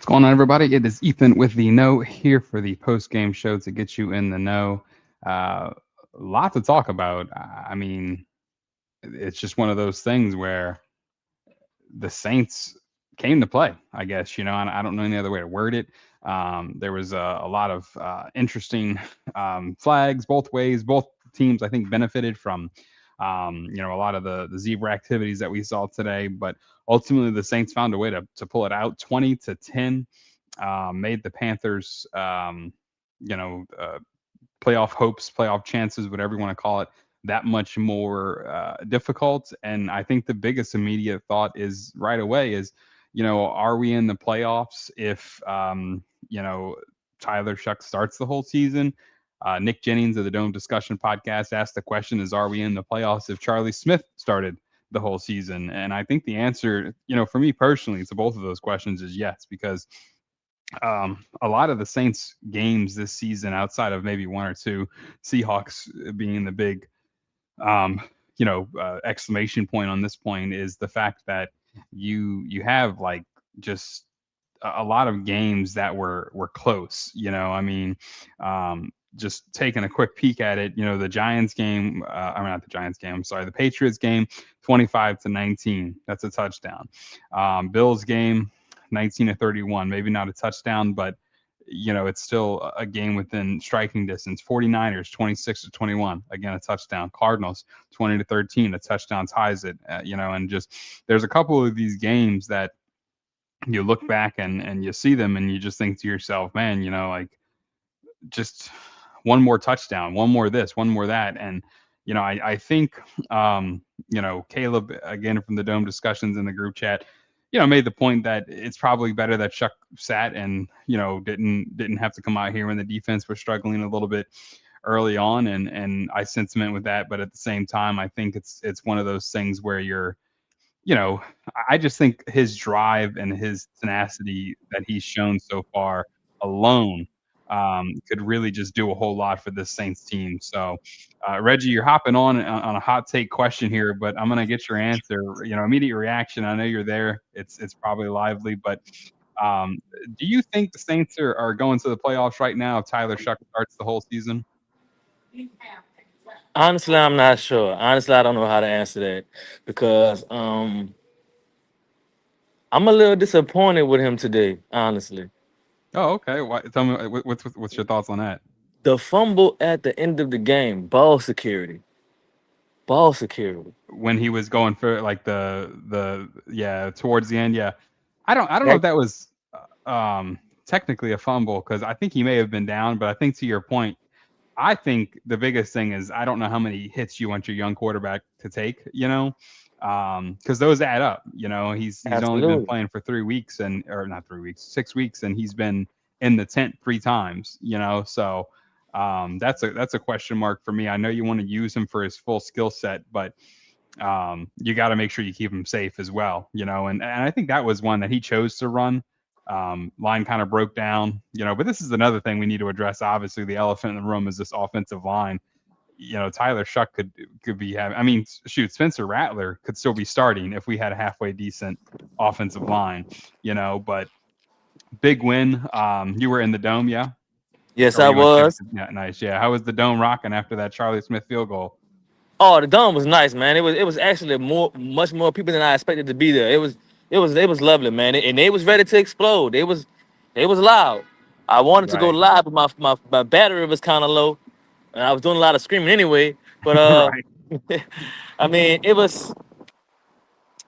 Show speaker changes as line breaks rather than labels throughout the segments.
Going on, everybody? It is Ethan with the Know here for the post game show to get you in the know. Uh, lot to talk about. I mean, it's just one of those things where the Saints came to play, I guess, and I don't know any other way to word it. There was a lot of interesting flags both ways. Both teams, I think, benefited from, a lot of the zebra activities that we saw today. But ultimately, the Saints found a way to pull it out 20-10, made the Panthers, you know, uh, playoff hopes, playoff chances, whatever you want to call it, that much more difficult. And I think the biggest immediate thought is right away is, are we in the playoffs if, Tyler Shough starts the whole season? Nick Jennings of the Dome Discussion podcast asked the question is, are we in the playoffs if Charlie Smyth started the whole season? And I think the answer, for me personally, to both of those questions is yes, because a lot of the Saints games this season, outside of maybe one or two, Seahawks being the big, exclamation point on this point, is the fact that you have like just a lot of games that were close. I mean, just taking a quick peek at it, the Giants game, I mean, not the Giants game, I'm sorry, the Patriots game, 25-19, that's a touchdown. Bills game, 19-31, maybe not a touchdown, but it's still a game within striking distance. 49ers, 26-21, again, a touchdown. Cardinals, 20-13, a touchdown ties it, and just there's a couple of these games that you look back and you see them and you just think to yourself, man, like just one more touchdown, one more this, one more that. And, I think, Caleb, again, from the Dome discussions in the group chat, made the point that it's probably better that Shough sat and, didn't have to come out here when the defense was struggling a little bit early on. And I sentiment with that. But at the same time, I think it's one of those things where I just think his drive and his tenacity that he's shown so far alone could really just do a whole lot for this Saints team. So, Reggie, you're hopping on a hot take question here, but I'm gonna get your answer. Immediate reaction. I know you're there. It's probably lively, but um, do you think the Saints are going to the playoffs right now if Tyler Shough starts the whole season?
Honestly, I'm not sure. Honestly, I don't know how to answer that because I'm a little disappointed with him today. Honestly,
Oh, okay. Tell me what's your thoughts on that?
the fumble at the end of the game, ball security.
When he was going for like the yeah, towards the end, yeah. I don't know
That,
if that was technically a fumble, because I think he may have been down, but I think to your point, I think the biggest thing is I don't know how many hits you want your young quarterback to take, because those add up. He's only been
absolutely.
playing for 3 weeks, and or not 3 weeks, 6 weeks, and he's been in the tent 3 times. So that's a question mark for me. I know you want to use him for his full skill set, but you got to make sure you keep him safe as well. And I think that was one that he chose to run. Line kind of broke down, but this is another thing we need to address. Obviously, the elephant in the room is this offensive line. Tyler Shough could be having. I mean, shoot, Spencer Rattler could still be starting if we had a halfway decent offensive line. But big win. You were in the dome, yeah,
Yes,
or were
I
you on
was.
campus? Yeah, nice. Yeah, how was the dome rocking after that Charlie Smith field goal?
Oh, the dome was nice, man. It was actually much more people than I expected to be there. It was lovely, man, and they was ready to explode. They was loud. I wanted to go
Right,
live, but my battery was kind of low, and I was doing a lot of screaming anyway. But
right.
I mean, it was.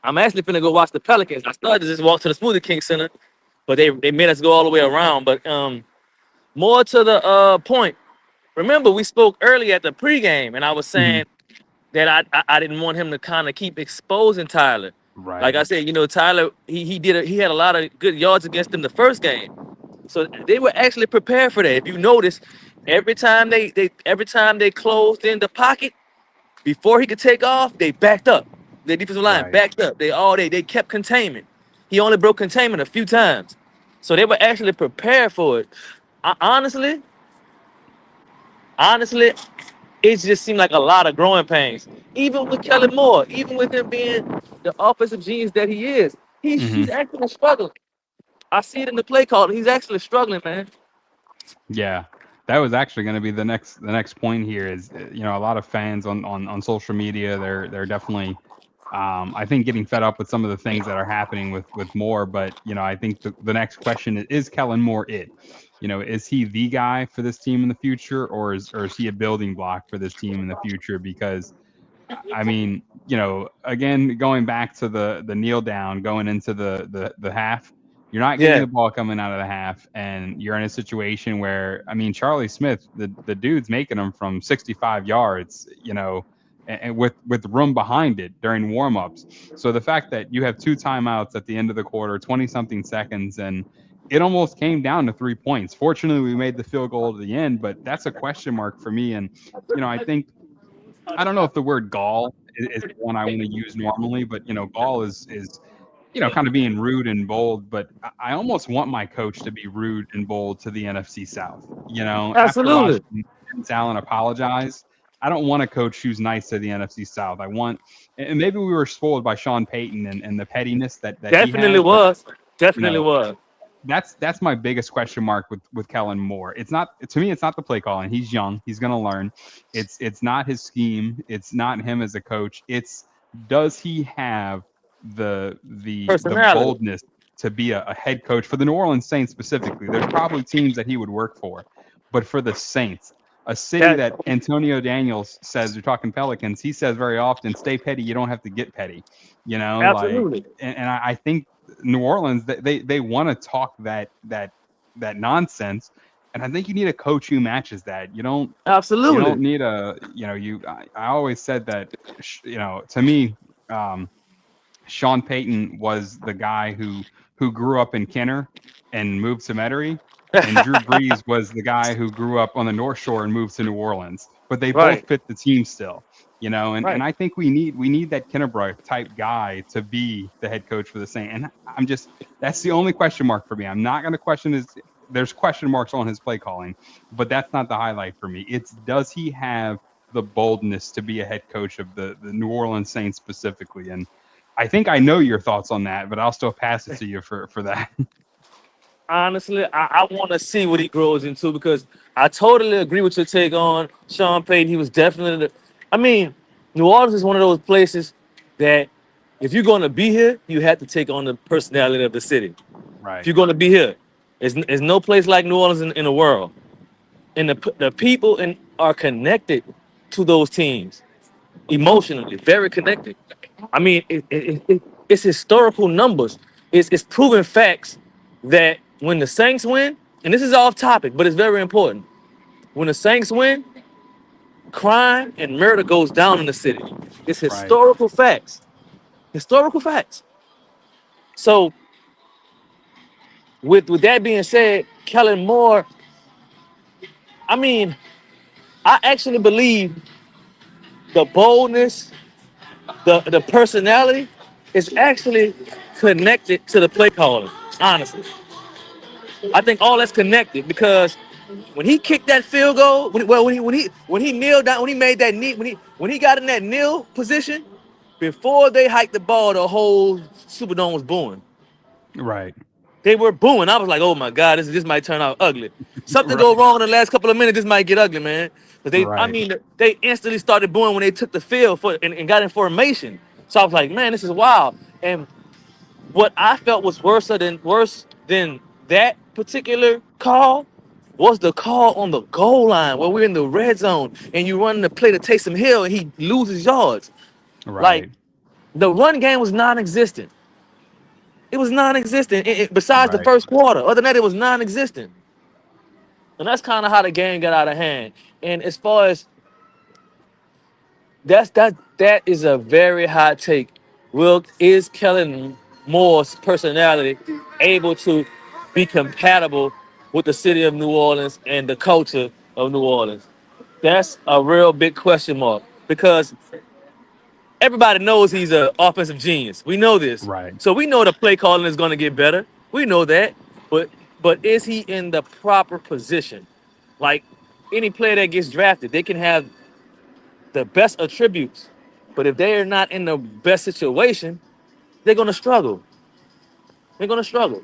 I'm actually finna go watch the Pelicans. I started to just walk to the Smoothie King Center, but they made us go all the way around. But more to the point. Remember, we spoke earlier at the pregame, and I was
Hmm.
saying that I didn't want him to kind of keep exposing Tyler. Like I
Right,
said, Tyler, he had a lot of good yards against him the first game. So they were actually prepared for that. If you notice, every time they closed in the pocket before he could take off, they backed up. The defensive line
right.
backed up. They kept containment. He only broke containment a few times. So they were actually prepared for it. Honestly, honestly, it just seemed like a lot of growing pains. Even with Kellen Moore, even with him being the offensive genius that he is, he's
Hmm.
he's actually struggling. I see it in the play call. He's actually struggling, man.
Yeah, that was actually going to be the next point here. Is a lot of fans on social media, they're definitely, I think, getting fed up with some of the things that are happening with Moore. But I think the next question is Kellen Moore it? Is he the guy for this team in the future, or is he a building block for this team in the future? Because I mean, again, going back to the kneel down, going into the half, you're not getting
Yeah,
the ball coming out of the half, and you're in a situation where, I mean, Charlie Smith, the dude's making them from 65 yards, and with room behind it during warmups. So the fact that you have two timeouts at the end of the quarter, 20 something seconds, and it almost came down to 3 points. Fortunately, we made the field goal at the end, but that's a question mark for me. And I think, I don't know if the word gall is the one I want to use normally, but gall is kind of being rude and bold. But I almost want my coach to be rude and bold to the NFC South. After
absolutely.
watching Dennis Allen apologize, I don't want a coach who's nice to the NFC South. I want, and maybe we were spoiled by Sean Payton and the pettiness that he
Definitely
had, but
was.
you
Definitely
know
was.
that's my biggest question mark with Kellen Moore. It's not, to me, it's not the play calling. He's young. He's going to learn. It's not his scheme. It's not him as a coach. It's, does he have the
Personality.
boldness to be a head coach for the New Orleans Saints specifically? There's probably teams that he would work for, but for the Saints, a city
That
that Antonio Daniels says, you're talking Pelicans, he says very often, stay petty, you don't have to get petty. Like,
absolutely.
and I think New Orleans, they want to talk that nonsense, and I think you need a coach who matches that. You don't
Absolutely.
need I always said that, to me, um, Sean Payton was the guy who grew up in Kenner and moved to Metairie, and Drew Brees was the guy who grew up on the North Shore and moved to New Orleans. But they both
Right.
fit the team still, and
Right.
I think we need that Kennebrew type guy to be the head coach for the Saints. And that's the only question mark for me. I'm not going to question his. There's question marks on his play calling, but that's not the highlight for me. It's, does he have the boldness to be a head coach of the New Orleans Saints specifically? And I think I know your thoughts on that, but I'll still pass it to you for that.
Honestly, I want to see what he grows into because I totally agree with your take on Sean Payton. He was definitely I mean, New Orleans is one of those places that if you're going to be here, you have to take on the personality of the city. If
Right,
you're going to be here, there's no place like New Orleans in the world. And the people are connected to those teams emotionally, very connected. I mean, it's historical numbers. It's proven facts that when the Saints win, and this is off topic, but it's very important. When the Saints win, crime and murder goes down in the city. It's
right,
historical facts. Historical facts. So with that being said, Kellen Moore, I mean, I actually believe the boldness, the personality is actually connected to the play calling. Honestly, I think all that's connected because when he kicked that field goal, when he kneeled down, when he made that knee, when he got in that kneel position, before they hiked the ball, the whole Superdome was booing.
right,
They were booing. I was like, oh my God, this might turn out ugly. Something go
right,
wrong in the last couple of minutes, this might get ugly, man. But I
right,
mean, they instantly started booing when they took the field and got in formation. So I was like, man, this is wild. And what I felt was worse than that particular call was the call on the goal line where we're in the red zone and you run the play to Taysom Hill and he loses yards. Like
right,
the run game was non-existent. It was non-existent. Besides the
right.
first quarter, other than that, it was non-existent. And that's kind of how the game got out of hand. And as far as that is a very hot take. Is Kellen Moore's personality able to be compatible with the city of New Orleans and the culture of New Orleans? That's a real big question mark because everybody knows he's an offensive genius. We know this.
Right.
So we know the play calling is going to get better. We know that. But is he in the proper position? Like any player that gets drafted, they can have the best attributes. But if they are not in the best situation, they're gonna struggle. They're gonna struggle.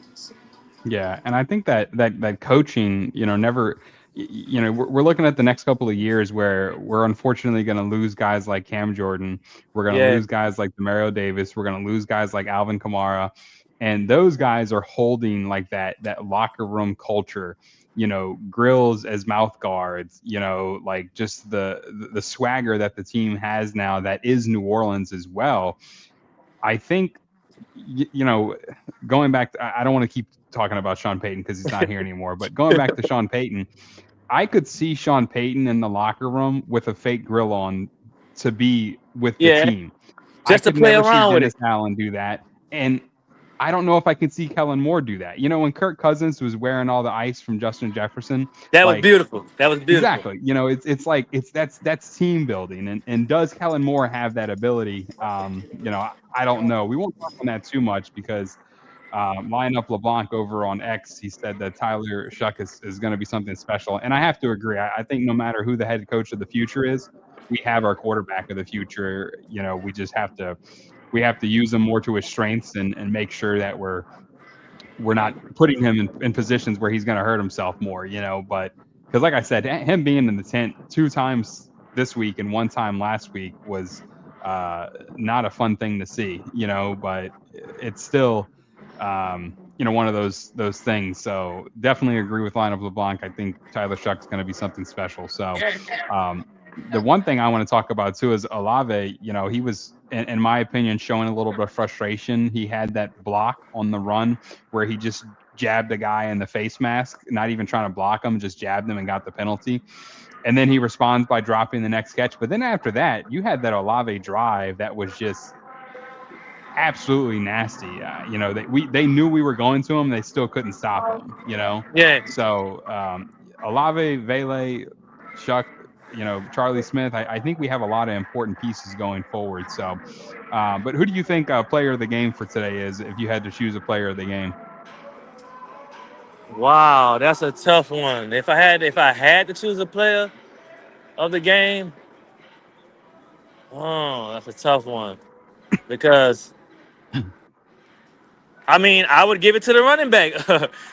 Yeah, and I think that coaching, never, we're looking at the next couple of years where we're unfortunately going to lose guys like Cam Jordan, we're going to
Yeah,
lose guys like Demario Davis, we're going to lose guys like Alvin Kamara, and those guys are holding like that locker room culture. Grills as mouth guards. Like just the swagger that the team has now that is New Orleans as well. I think y- you know, going back, I don't want to keep talking about Sean Payton because he's not here anymore. But going back to Sean Payton, I could see Sean Payton in the locker room with a fake grill on to be with the
yeah,
team. I
just to
could
play
never see
around with
Dennis
it.
Allen do that, and I don't know if I can see Kellen Moore do that. When Kirk Cousins was wearing all the ice from Justin Jefferson,
That was
like
beautiful. That was beautiful.
exactly. It's like that's team building, and does Kellen Moore have that ability? I don't know. We won't talk on that too much because line up LeBlanc over on X, he said that Tyler Shough is going to be something special, and I have to agree. I think no matter who the head coach of the future is, we have our quarterback of the future. We just have to use him more to his strengths and make sure that we're not putting him in positions where he's going to hurt himself more, but because like I said, him being in the tent 2 times this week and 1 time last week was not a fun thing to see, but it's still one of those things. So definitely agree with line of LeBlanc. I think Tyler Shuck's going to be something special. So um, the one thing I want to talk about too is Olave. He was, in my opinion, showing a little bit of frustration. He had that block on the run where he just jabbed a guy in the face mask, not even trying to block him, just jabbed him and got the penalty. And then he responds by dropping the next catch. But then after that, you had that Olave drive that was just absolutely nasty. They knew we were going to him, they still couldn't stop him.
Yeah.
So Olave, Vele, Shough, Charlie Smyth. I think we have a lot of important pieces going forward. So, but who do you think player of the game for today is? If you had to choose a player of the game.
Wow, that's a tough one. If I had to choose a player of the game, oh, that's a tough one because I mean I would give it to the running back.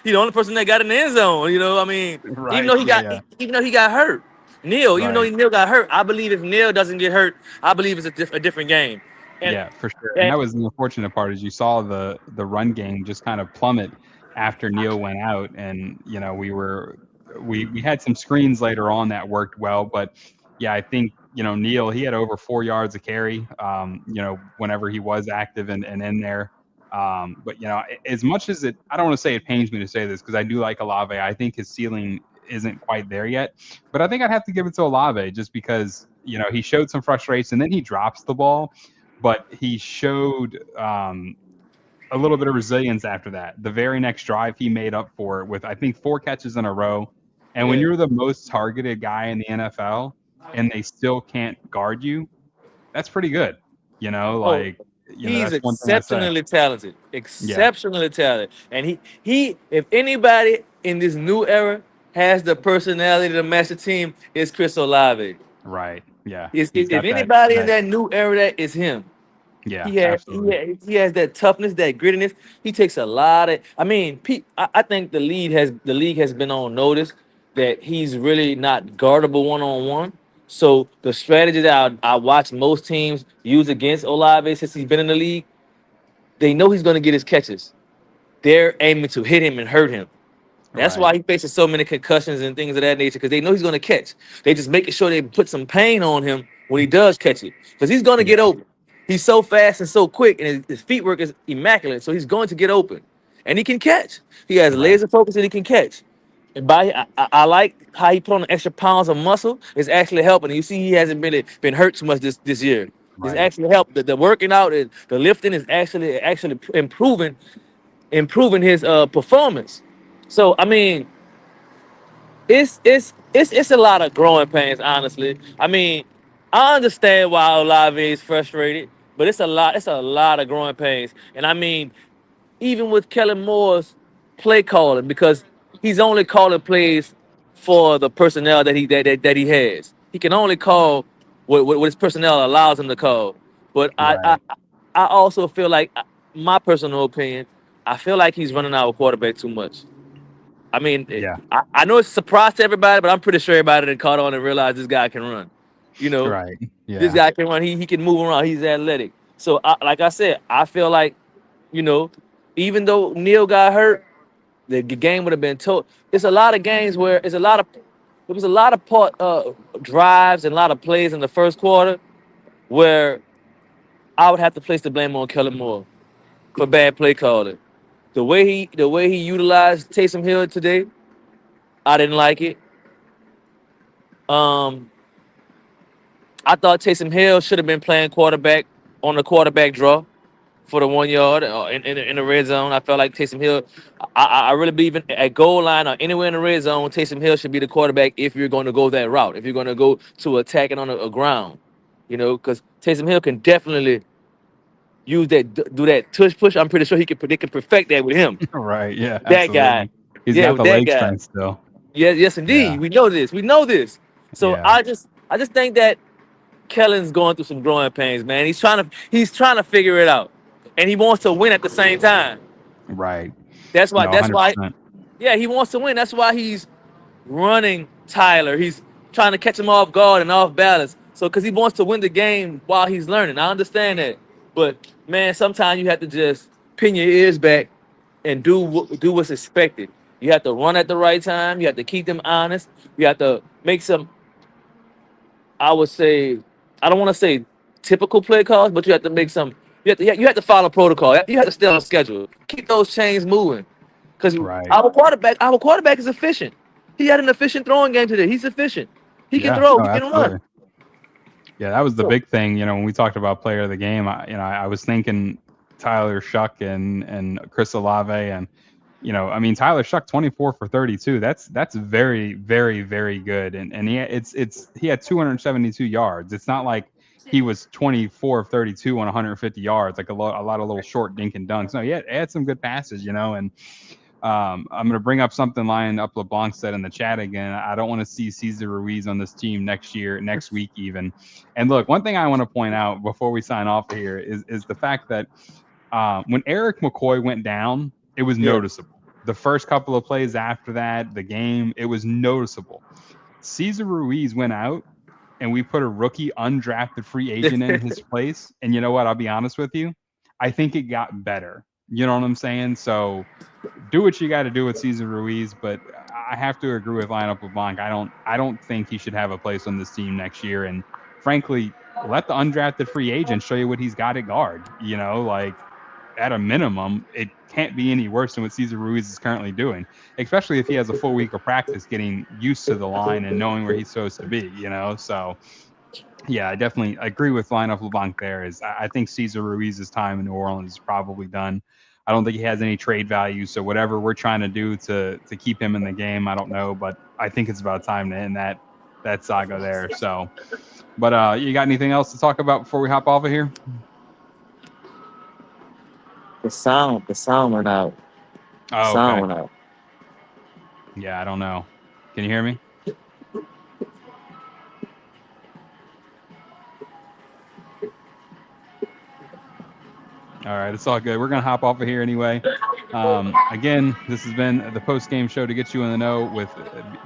The only person that got in the end zone. I mean, even
Right.
though he
Yeah.
got
Yeah.
even though he got hurt, Neil. Even though
Right.
Neil got hurt, I believe if Neil doesn't get hurt, I believe it's a different game. And,
Yeah, for sure. And
and
that was the unfortunate part is you saw the run game just kind of plummet after Neil went out, and we had some screens later on that worked well, but yeah, I think Neil, he had over 4 yards of carry, whenever he was active and in there. But as much as I don't want to say it pains me to say this because I do like Olave. I think his ceiling isn't quite there yet, but I think I'd have to give it to Olave just because he showed some frustration, then he drops the ball, but he showed a little bit of resilience after that. The very next drive, he made up for it with, I think, 4 catches in a row. And when
yeah.
you're the most targeted guy in the NFL and they still can't guard you, that's pretty good.
Oh,
Like,
he's
that's one thing I say.
exceptionally talented,
Yeah,
exceptionally talented, and he if anybody in this new era has the personality to match the team, it's Chris Olave.
right. Yeah, he's
If
got that.
anybody in
That.
that new era, that is him.
Yeah,
He
absolutely.
he has that toughness, that grittiness. He takes a lot of. I mean, I think the league has been on notice that he's really not guardable one on one. So the strategy that I watch most teams use against Olave since he's been in the league, they know he's going to get his catches. They're aiming to hit him and hurt him. That's
Right.
why he faces so many concussions and things of that nature because they know he's going to catch. They just making sure they put some pain on him when he does catch it because he's going to get
Yeah.
open. He's so fast and so quick, and his feet work is immaculate. So he's going to get open, and he can catch. He has
Right.
laser focus, and he can catch. And I like how he put on the extra pounds of muscle. It's actually helping. You see, he hasn't been hurt too much this year. It's
Right.
actually helped. The working out and the lifting is actually improving his performance. So I mean, it's a lot of growing pains, honestly. I mean, I understand why Olave is frustrated, but it's a lot of growing pains. And I mean, even with Kellen Moore's play calling, because he's only calling plays for the personnel that he has. He can only call what his personnel allows him to call. But I
Right.
I, I also feel like my personal opinion, I feel like he's running our quarterback too much. I mean,
Yeah.
I know it's a surprise to everybody, but I'm pretty sure everybody that caught on and realized this guy can run. You know,
Right.
this
Yeah.
guy can run. He can move around. He's athletic. So, like I said, I feel like, you know, even though Neil got hurt, the game would have been told. It's a lot of games where there was a lot of drives and a lot of plays in the first quarter where I would have to place the blame on Kellen Moore for bad play calling. The way he utilized Taysom Hill today, I didn't like it. Um, I thought Taysom Hill should have been playing quarterback on the quarterback draw for the 1 yard in the red zone. I felt like Taysom Hill. I really believe at goal line or anywhere in the red zone, Taysom Hill should be the quarterback if you're going to go that route. If you're going to go to attacking on a ground, because Taysom Hill can definitely use do that tush push. I'm pretty sure they can perfect that with him.
Right. Yeah.
That guy,
Absolutely. He's
yeah,
got
with
the
that
leg
guy.
strength still.
Yes, yes,
Yeah.
indeed. We know this. We know this. So
Yeah.
I just think that Kellen's going through some growing pains, man. He's trying to figure it out, and he wants to win at the same time.
Right.
That's why.
No,
That's why.
100%.
Yeah, he wants to win. That's why he's running Tyler. He's trying to catch him off guard and off balance. So, because he wants to win the game while he's learning. I understand that, but man, sometimes you have to just pin your ears back and do what's expected. You have to run at the right time. You have to keep them honest. You have to make some. I would say, I don't want to say typical play calls, but you have to make some. You have to follow protocol. You have to stay on schedule. Keep those chains moving, because
Right.
our quarterback is efficient. He had an efficient throwing game today. He's efficient. He can
Yeah.
throw.
No,
He can run.
absolutely. Yeah, that was the
So
big thing. When we talked about player of the game, I was thinking Tyler Shough and Chris Olave, and I mean Tyler Shough 24 for 32. That's very very very good, and he had 272 yards. It's not like he was 24 of 32 on 150 yards, like a lot of little short dink and dunks. No, he had some good passes, and I'm going to bring up something Lion Up LeBlanc said in the chat again. I don't want to see Cesar Ruiz on this team next week even. And look, one thing I want to point out before we sign off here is the fact that when Eric McCoy went down, it was
yeah,
noticeable. The first couple of plays after that, the game, it was noticeable. Cesar Ruiz went out, and we put a rookie undrafted free agent in his place. And you know what? I'll be honest with you. I think it got better. You know what I'm saying? So do what you got to do with Cesar Ruiz, but I have to agree with Lineup LeBlanc. I don't think he should have a place on this team next year. And frankly, let the undrafted free agent show you what he's got at guard. Like at a minimum, it can't be any worse than what Cesar Ruiz is currently doing, especially if he has a full week of practice getting used to the line and knowing where he's supposed to be, So yeah, I definitely agree with Lineup LeBlanc there. I think Cesar Ruiz's time in New Orleans is probably done. I don't think he has any trade value. So whatever we're trying to do to keep him in the game, I don't know, but I think it's about time to end that saga there. So, but you got anything else to talk about before we hop off of here?
the sound went out.
Oh,
Sound
okay.
went out.
Yeah, I don't know. Can you hear me? All right, it's all good. We're gonna hop off of here anyway. Again, this has been the post game show to get you in the know with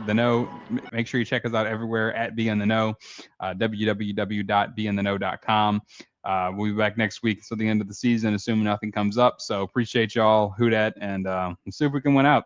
the know. Make sure you check us out everywhere at Be in the Know, www.beintheknow.com. We'll be back next week until the end of the season, assuming nothing comes up. So appreciate y'all, Who Dat, and see if we can win out.